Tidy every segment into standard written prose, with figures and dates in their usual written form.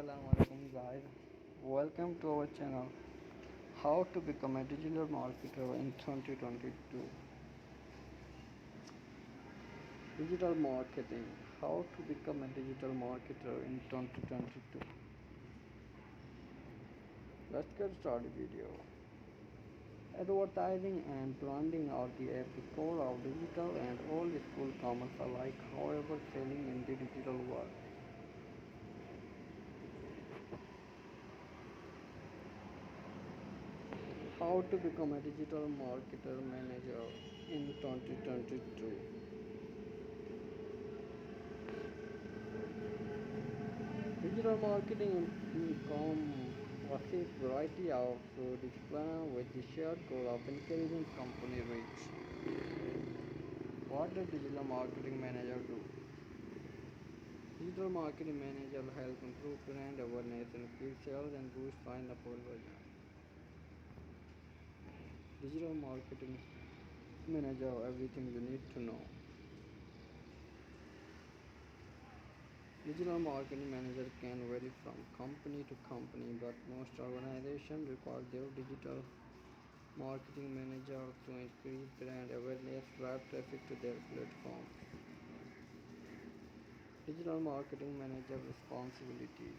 Assalamualaikum guys. Welcome to our channel. How to become a digital marketer in 2022. Digital marketing. How to become a digital marketer in 2022. Let's get started video. Advertising and branding are at the core of digital and old school commerce alike, however selling in the digital world. How to become a digital marketer manager in 2022. Digital marketing encompasses a variety of disciplines with the shared goal of increasing company reach. What does digital marketing manager do? Digital marketing manager helps improve brand awareness, increase sales, and boost sign-up conversion. Digital marketing manager, everything you need to know. Digital marketing manager can vary from company to company, but most organizations require their digital marketing manager to increase brand awareness, drive traffic to their platform. Digital marketing manager responsibilities.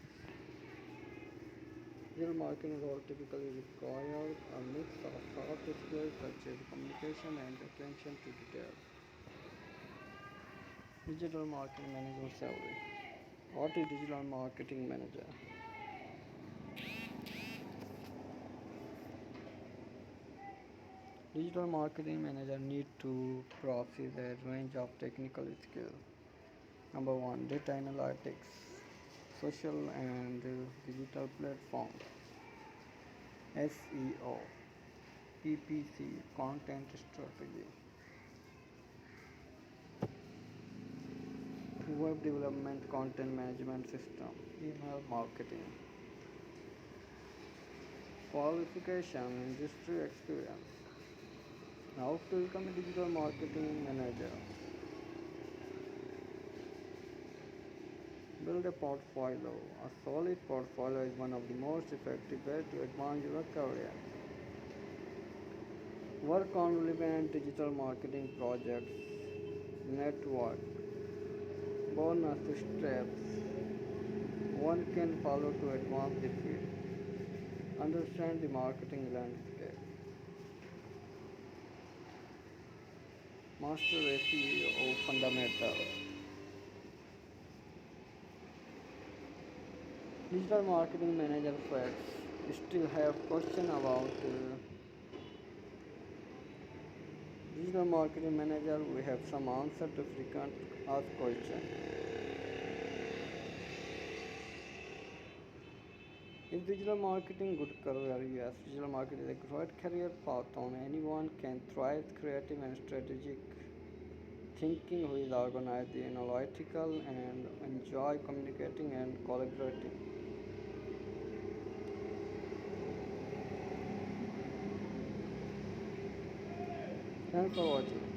Digital marketing role typically requires a mix of soft skills such as communication and attention to detail. Digital marketing manager salary. What is digital marketing manager? Digital marketing manager need to possess a range of technical skills. Number one, data analytics, social and digital platforms, SEO, PPC, content strategy, web development, content management system, email marketing, qualification, industry experience. How to become a digital marketing manager? Build a portfolio. A solid portfolio is one of the most effective ways to advance your career. Work on relevant digital marketing projects. Network. Bonus steps one can follow to advance the field. Understand the marketing landscape. Master SEO fundamentals. Digital marketing manager facts. Still have question about digital marketing manager? We have some answer to frequent asked question. Is digital marketing good career? Yes, digital marketing is a great career path on anyone can thrive creative and strategic thinking who is organized, analytical and enjoy communicating and collaborating. Thanks for watching.